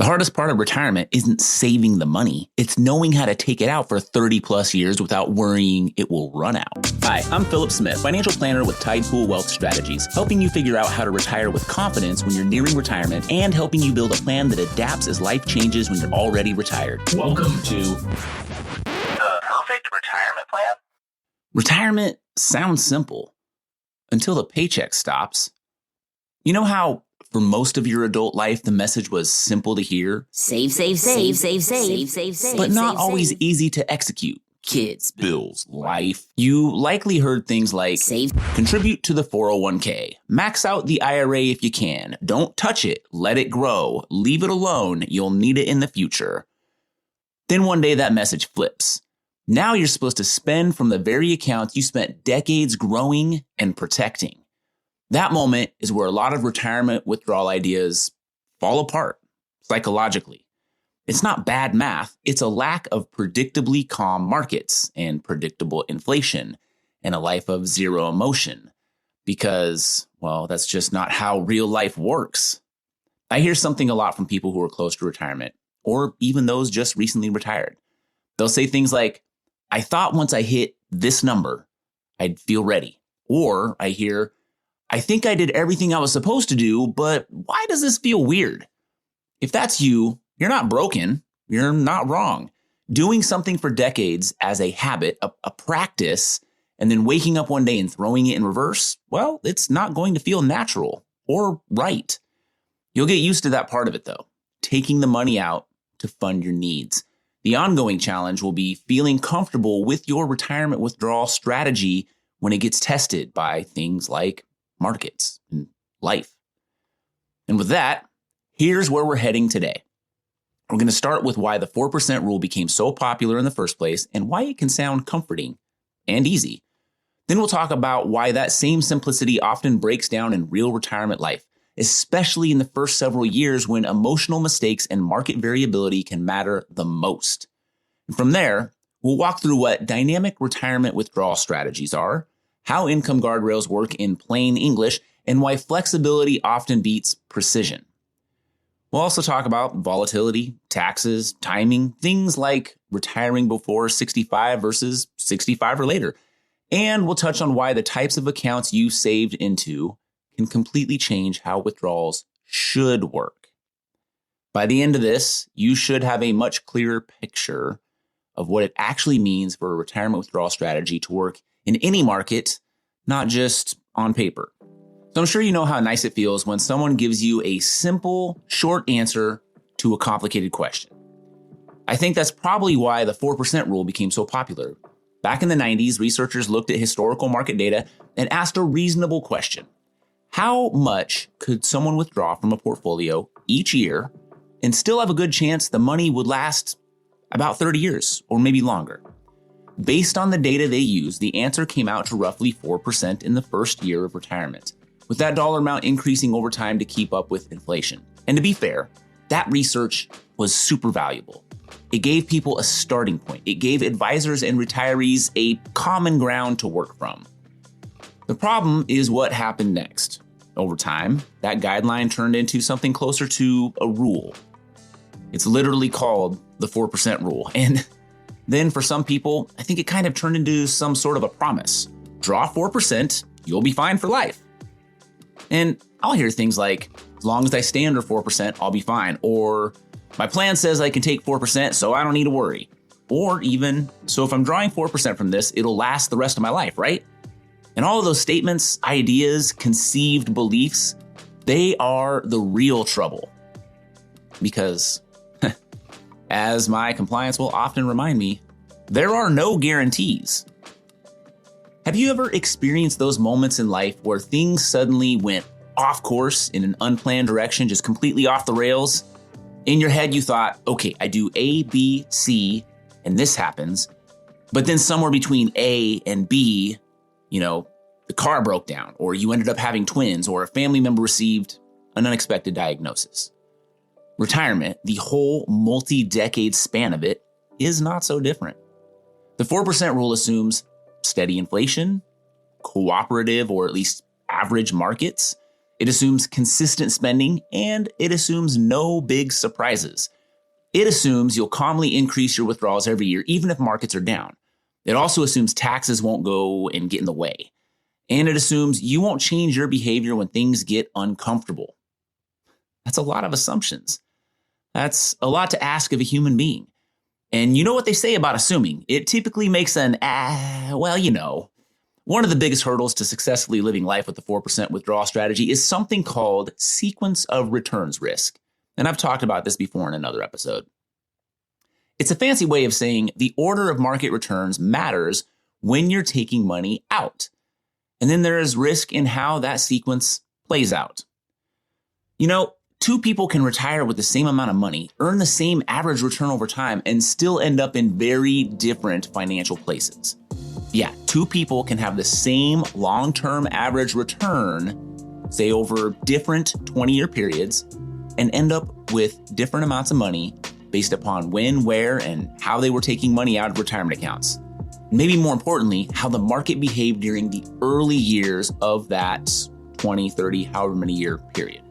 hardest part of retirement isn't saving the money. It's knowing how to take it out for 30 plus years without worrying it will run out. Hi, I'm Phillip Smith, financial planner with Tidepool Wealth Strategies, helping you figure out how to retire with confidence when you're nearing retirement and helping you build a plan that adapts as life changes when you're already retired. Welcome to the perfect retirement plan. Retirement sounds simple until the paycheck stops. You know how for most of your adult life, the message was simple to hear? Save, but not always easy to execute. Kids, bills, life. You likely heard things like, save, contribute to the 401k, max out the IRA if you can, don't touch it, let it grow, leave it alone, you'll need it in the future. Then one day that message flips. Now you're supposed to spend from the very accounts you spent decades growing and protecting. That moment is where a lot of retirement withdrawal ideas fall apart psychologically. It's not bad math. It's a lack of predictably calm markets and predictable inflation and a life of zero emotion because, well, that's just not how real life works. I hear something a lot from people who are close to retirement or even those just recently retired. They'll say things like, I thought once I hit this number, I'd feel ready. Or I hear, I think I did everything I was supposed to do, but why does this feel weird? If that's you, you're not broken. You're not wrong. Doing something for decades as a habit, a practice, and then waking up one day and throwing it in reverse, well, it's not going to feel natural or right. You'll get used to that part of it, though, taking the money out to fund your needs. The ongoing challenge will be feeling comfortable with your retirement withdrawal strategy when it gets tested by things like markets and life. And with that, here's where we're heading today. We're going to start with why the 4% rule became so popular in the first place and why it can sound comforting and easy. Then we'll talk about why that same simplicity often breaks down in real retirement life, especially in the first several years when emotional mistakes and market variability can matter the most. And from there, we'll walk through what dynamic retirement withdrawal strategies are, how income guardrails work in plain English, and why flexibility often beats precision. We'll also talk about volatility, taxes, timing, things like retiring before 65 versus 65 or later. And we'll touch on why the types of accounts you saved into can completely change how withdrawals should work. By the end of this, you should have a much clearer picture of what it actually means for a retirement withdrawal strategy to work in any market, not just on paper. So I'm sure you know how nice it feels when someone gives you a simple, short answer to a complicated question. I think that's probably why the 4% rule became so popular. Back in the 90s, researchers looked at historical market data and asked a reasonable question. How much could someone withdraw from a portfolio each year and still have a good chance the money would last about 30 years or maybe longer? Based on the data they used, the answer came out to roughly 4% in the first year of retirement, with that dollar amount increasing over time to keep up with inflation. And to be fair, that research was super valuable. It gave people a starting point. It gave advisors and retirees a common ground to work from. The problem is what happened next. Over time, that guideline turned into something closer to a rule. It's literally called the 4% rule. And then for some people, I think it kind of turned into some sort of a promise. Draw 4%, you'll be fine for life. And I'll hear things like, as long as I stay under 4%, I'll be fine. Or my plan says I can take 4%, so I don't need to worry. Or even, so if I'm drawing 4% from this, it'll last the rest of my life, right? And all of those statements, ideas, conceived beliefs, they are the real trouble. Because as my compliance will often remind me, there are no guarantees. Have you ever experienced those moments in life where things suddenly went off course in an unplanned direction, just completely off the rails? In your head, you thought, okay, I do A, B, C, and this happens. But then somewhere between A and B, the car broke down, or you ended up having twins, or a family member received an unexpected diagnosis. Retirement, the whole multi-decade span of it, is not so different. The 4% rule assumes steady inflation, cooperative or at least average markets, It assumes consistent spending, and it assumes no big surprises. It assumes you'll calmly increase your withdrawals every year, even if markets are down. It also assumes taxes won't go and get in the way. And it assumes you won't change your behavior when things get uncomfortable. That's a lot of assumptions. That's a lot to ask of a human being. And you know what they say about assuming? It typically makes an, One of the biggest hurdles to successfully living life with the 4% withdrawal strategy is something called sequence of returns risk. And I've talked about this before in another episode. It's a fancy way of saying the order of market returns matters when you're taking money out. And then there is risk in how that sequence plays out. Two people can retire with the same amount of money, earn the same average return over time, and still end up in very different financial places. Yeah, two people can have the same long-term average return, say over different 20-year periods, and end up with different amounts of money based upon when, where, and how they were taking money out of retirement accounts. Maybe more importantly, how the market behaved during the early years of that 20, 30, however many year period.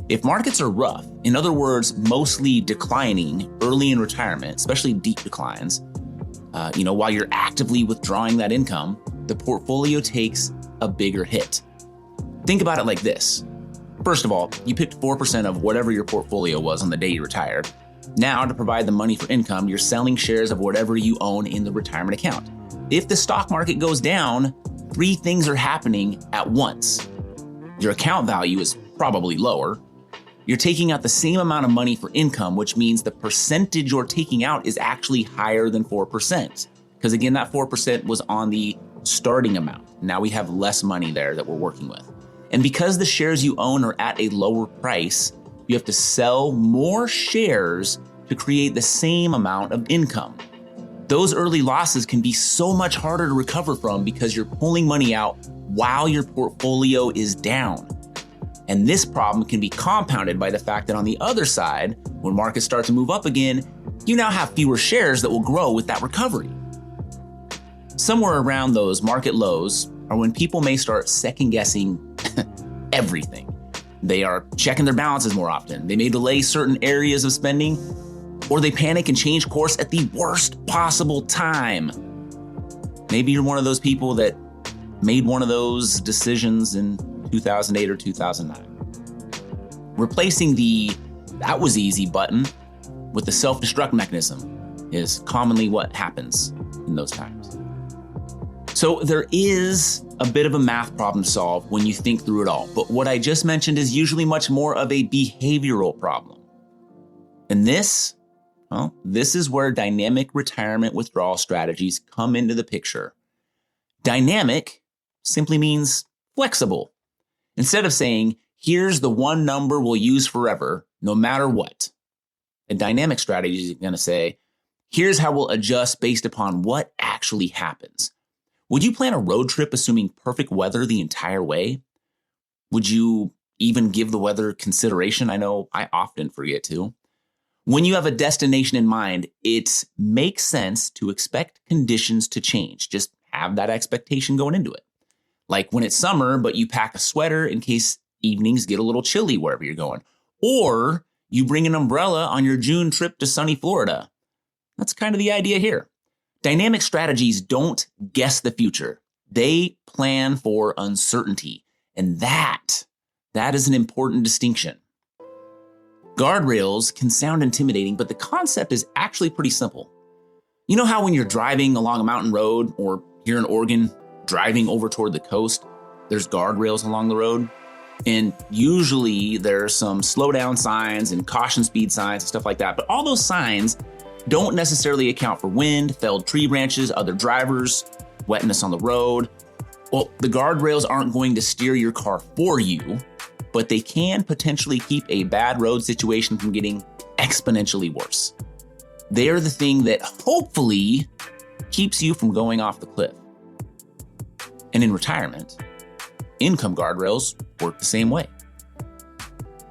If markets are rough, in other words, mostly declining early in retirement, especially deep declines, while you're actively withdrawing that income, the portfolio takes a bigger hit. Think about it like this. First of all, you picked 4% of whatever your portfolio was on the day you retired. Now, to provide the money for income, you're selling shares of whatever you own in the retirement account. If the stock market goes down, three things are happening at once. Your account value is probably lower. You're taking out the same amount of money for income, which means the percentage you're taking out is actually higher than 4%. Because again, that 4% was on the starting amount. Now we have less money there that we're working with. And because the shares you own are at a lower price, you have to sell more shares to create the same amount of income. Those early losses can be so much harder to recover from because you're pulling money out while your portfolio is down. And this problem can be compounded by the fact that on the other side, when markets start to move up again, you now have fewer shares that will grow with that recovery. Somewhere around those market lows are when people may start second guessing everything. They are checking their balances more often. They may delay certain areas of spending, or they panic and change course at the worst possible time. Maybe you're one of those people that made one of those decisions in 2008 or 2009. Replacing the "that was easy" button with the self-destruct mechanism is commonly what happens in those times. So there is a bit of a math problem to solve when you think through it all, but what I just mentioned is usually much more of a behavioral problem. And this is where dynamic retirement withdrawal strategies come into the picture. Dynamic simply means flexible. Instead of saying, here's the one number we'll use forever, no matter what, a dynamic strategy is going to say, here's how we'll adjust based upon what actually happens. Would you plan a road trip assuming perfect weather the entire way? Would you even give the weather consideration? I know I often forget to. When you have a destination in mind, it makes sense to expect conditions to change. Just have that expectation going into it. Like when it's summer, but you pack a sweater in case evenings get a little chilly wherever you're going. Or you bring an umbrella on your June trip to sunny Florida. That's kind of the idea here. Dynamic strategies don't guess the future. They plan for uncertainty. And that is an important distinction. Guardrails can sound intimidating, but the concept is actually pretty simple. You know how when you're driving along a mountain road, or here in Oregon, driving over toward the coast, there's guardrails along the road? And usually there's some slow down signs and caution speed signs and stuff like that. But all those signs don't necessarily account for wind, felled tree branches, other drivers, wetness on the road. Well, the guardrails aren't going to steer your car for you, but they can potentially keep a bad road situation from getting exponentially worse. They are the thing that hopefully keeps you from going off the cliff. And in retirement, income guardrails work the same way.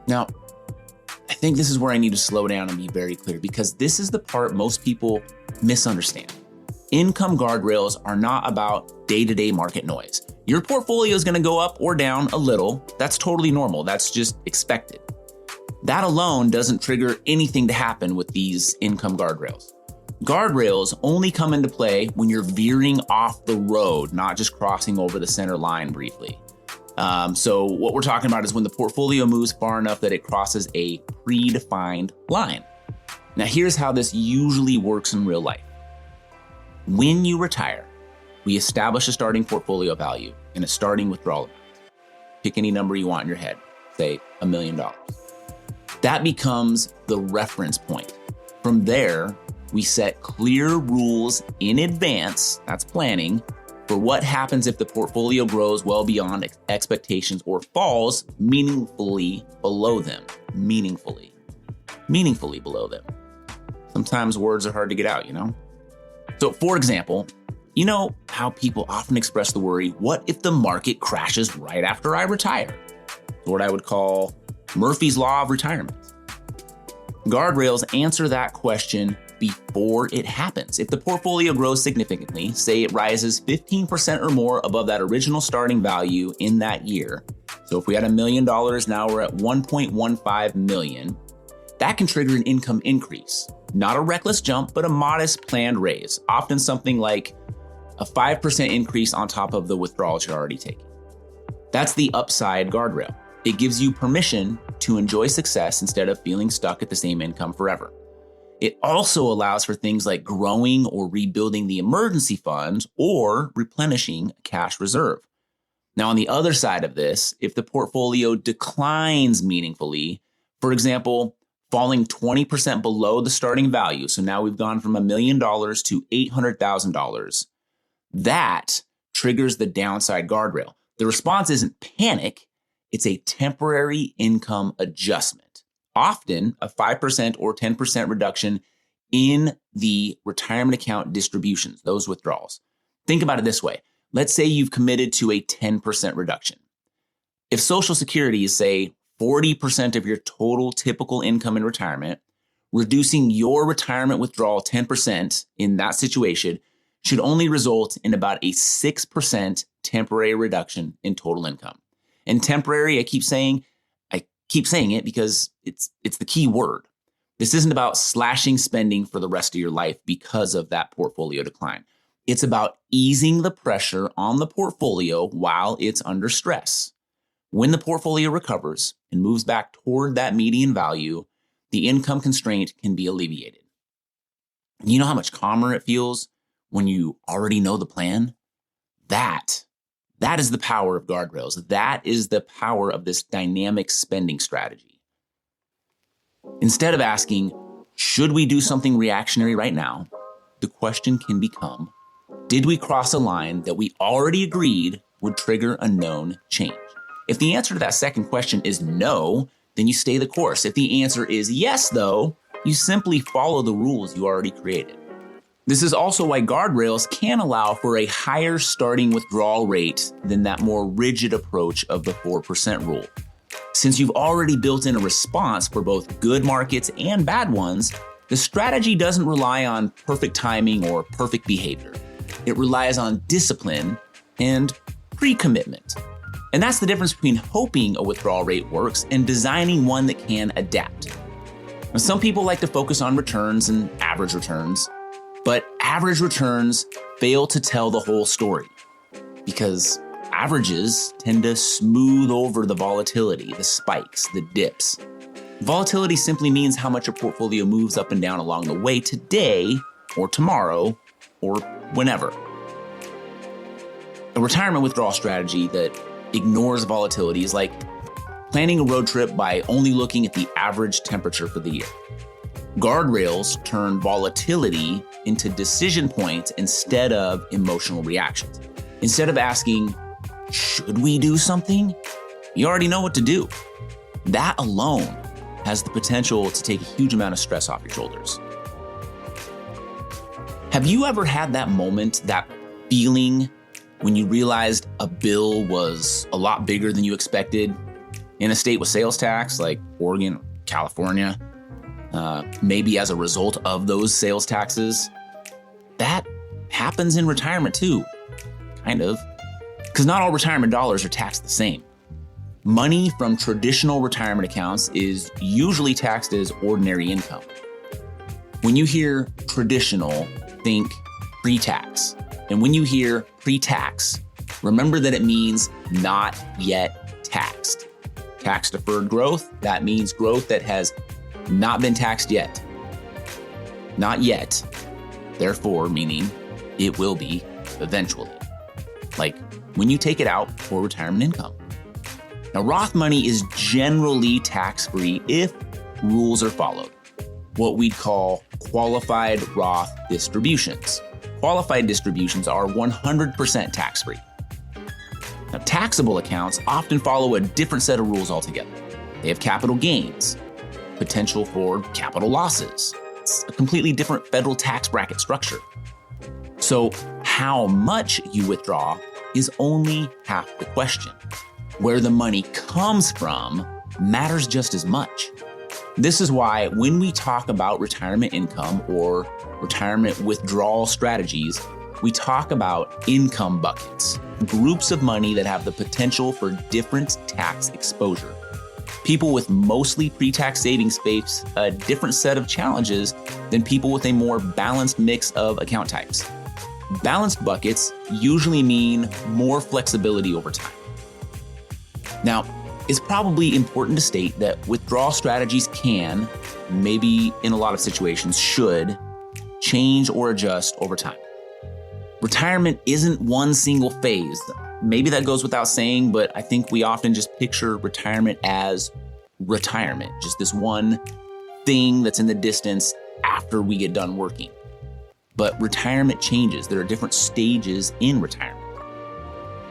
Now, I think this is where I need to slow down and be very clear, because this is the part most people misunderstand. Income guardrails are not about day-to-day market noise. Your portfolio is going to go up or down a little. That's totally normal. That's just expected. That alone doesn't trigger anything to happen with these income guardrails. Guardrails only come into play when you're veering off the road, not just crossing over the center line briefly. So what we're talking about is when the portfolio moves far enough that it crosses a predefined line. Now, here's how this usually works in real life. When you retire, we establish a starting portfolio value and a starting withdrawal amount. Pick any number you want in your head, say $1 million. That becomes the reference point. From there, we set clear rules in advance, that's planning, for what happens if the portfolio grows well beyond expectations or falls meaningfully below them. Meaningfully below them. Sometimes words are hard to get out, you know? So for example, you know how people often express the worry, what if the market crashes right after I retire? What I would call Murphy's Law of retirement. Guardrails answer that question before it happens. If the portfolio grows significantly, say it rises 15% or more above that original starting value in that year. So if we had $1 million, now we're at 1.15 million. That can trigger an income increase. Not a reckless jump, but a modest planned raise, often something like a 5% increase on top of the withdrawals you're already taking. That's the upside guardrail. It gives you permission to enjoy success instead of feeling stuck at the same income forever. It also allows for things like growing or rebuilding the emergency fund or replenishing a cash reserve. Now, on the other side of this, if the portfolio declines meaningfully, for example, falling 20% below the starting value, so now we've gone from $1 million to $800,000, that triggers the downside guardrail. The response isn't panic, it's a temporary income adjustment. Often a 5% or 10% reduction in the retirement account distributions, those withdrawals. Think about it this way. Let's say you've committed to a 10% reduction. If Social Security is, say, 40% of your total typical income in retirement, reducing your retirement withdrawal 10% in that situation should only result in about a 6% temporary reduction in total income. And temporary, I keep saying it because it's the key word. This isn't about slashing spending for the rest of your life because of that portfolio decline. It's about easing the pressure on the portfolio while it's under stress. When the portfolio recovers and moves back toward that median value, the income constraint can be alleviated. You know how much calmer it feels when you already know the plan? That is the power of guardrails. That is the power of this dynamic spending strategy. Instead of asking, should we do something reactionary right now? The question can become, did we cross a line that we already agreed would trigger a known change? If the answer to that second question is no, then you stay the course. If the answer is yes, though, you simply follow the rules you already created. This is also why guardrails can allow for a higher starting withdrawal rate than that more rigid approach of the 4% rule. Since you've already built in a response for both good markets and bad ones, the strategy doesn't rely on perfect timing or perfect behavior. It relies on discipline and pre-commitment. And that's the difference between hoping a withdrawal rate works and designing one that can adapt. Now, some people like to focus on returns and average returns. But average returns fail to tell the whole story because averages tend to smooth over the volatility, the spikes, the dips. Volatility simply means how much a portfolio moves up and down along the way today or tomorrow or whenever. A retirement withdrawal strategy that ignores volatility is like planning a road trip by only looking at the average temperature for the year. Guardrails turn volatility into decision points instead of emotional reactions. Instead of asking, should we do something? You already know what to do. That alone has the potential to take a huge amount of stress off your shoulders. Have you ever had that moment, that feeling when you realized a bill was a lot bigger than you expected in a state with sales tax like Oregon, California? Maybe as a result of those sales taxes. That happens in retirement too, kind of. Because not all retirement dollars are taxed the same. Money from traditional retirement accounts is usually taxed as ordinary income. When you hear traditional, think pre-tax. And when you hear pre-tax, remember that it means not yet taxed. Tax-deferred growth, that means growth that has not been taxed yet. Not yet, therefore meaning it will be eventually. Like when you take it out for retirement income. Now, Roth money is generally tax-free if rules are followed. What we'd call qualified Roth distributions. Qualified distributions are 100% tax-free. Now, taxable accounts often follow a different set of rules altogether. They have capital gains, potential for capital losses. It's a completely different federal tax bracket structure. So how much you withdraw is only half the question. Where the money comes from matters just as much. This is why when we talk about retirement income or retirement withdrawal strategies, we talk about income buckets, groups of money that have the potential for different tax exposure. People with mostly pre-tax savings face a different set of challenges than people with a more balanced mix of account types. Balanced buckets usually mean more flexibility over time. Now, it's probably important to state that withdrawal strategies can, maybe in a lot of situations should, change or adjust over time. Retirement isn't one single phase. Maybe that goes without saying, but I think we often just picture retirement as retirement, just this one thing that's in the distance after we get done working. But retirement changes. There are different stages in retirement.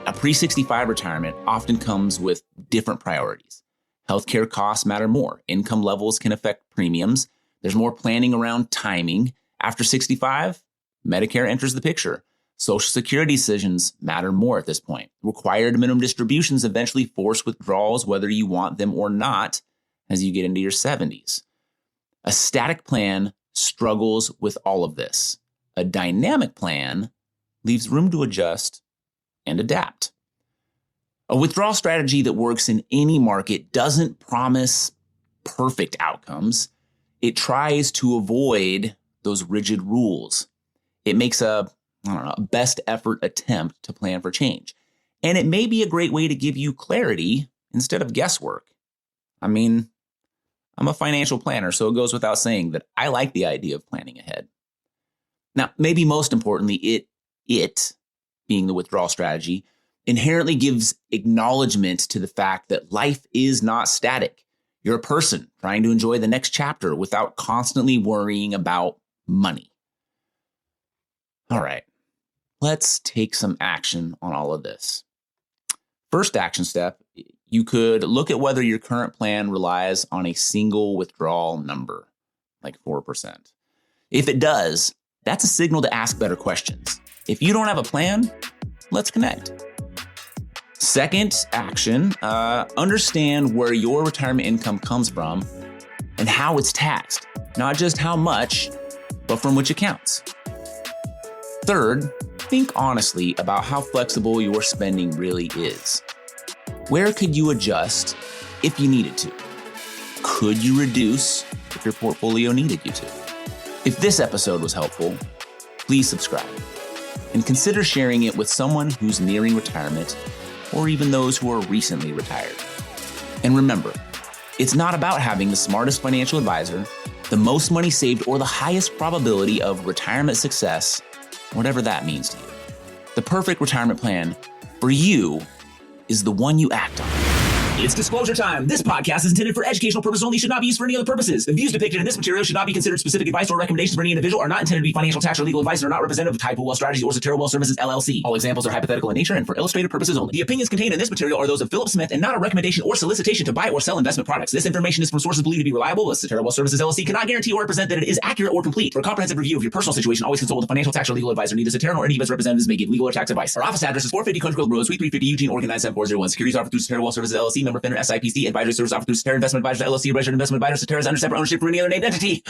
A pre-65 retirement often comes with different priorities. Healthcare costs matter more. Income levels can affect premiums. There's more planning around timing. After 65, Medicare enters the picture. Social Security decisions matter more at this point. Required minimum distributions eventually force withdrawals whether you want them or not as you get into your 70s. A static plan struggles with all of this. A dynamic plan leaves room to adjust and adapt. A withdrawal strategy that works in any market doesn't promise perfect outcomes. It tries to avoid those rigid rules. It makes a best effort attempt to plan for change. And it may be a great way to give you clarity instead of guesswork. I mean, I'm a financial planner, so it goes without saying that I like the idea of planning ahead. Now, maybe most importantly, it being the withdrawal strategy, inherently gives acknowledgement to the fact that life is not static. You're a person trying to enjoy the next chapter without constantly worrying about money. All right, let's take some action on all of this. First action step, you could look at whether your current plan relies on a single withdrawal number, like 4%. If it does, that's a signal to ask better questions. If you don't have a plan, let's connect. Second action, understand where your retirement income comes from and how it's taxed. Not just how much, but from which accounts. Third, think honestly about how flexible your spending really is. Where could you adjust if you needed to? Could you reduce if your portfolio needed you to? If this episode was helpful, please subscribe and consider sharing it with someone who's nearing retirement or even those who are recently retired. And remember, it's not about having the smartest financial advisor, the most money saved, or the highest probability of retirement success, whatever that means to you. The perfect retirement plan for you is the one you act on. It's disclosure time. This podcast is intended for educational purposes only, should not be used for any other purposes. The views depicted in this material should not be considered specific advice or recommendations for any individual, are not intended to be financial, tax, or legal advice, and are not representative of Type Wealth Strategies or Cetera Wealth Services, LLC. All examples are hypothetical in nature and for illustrative purposes only. The opinions contained in this material are those of Phillip Smith and not a recommendation or solicitation to buy or sell investment products. This information is from sources believed to be reliable, as Cetera Wealth Services, LLC cannot guarantee or represent that it is accurate or complete. For a comprehensive review of your personal situation, always consult with a financial, tax, or legal advisor. Neither Cetera nor any of its representatives may give legal or tax advice. Our office address is 450 Country Club Road, Suite 350, Eugene, Oregon 97401. Securities offered through Cetera Wealth Services, LLC, member FINRA, SIPC. Advisory service offered through Cetera Investment Advisors, LLC, registered investment advisor. Cetera is under separate ownership for any other named entity.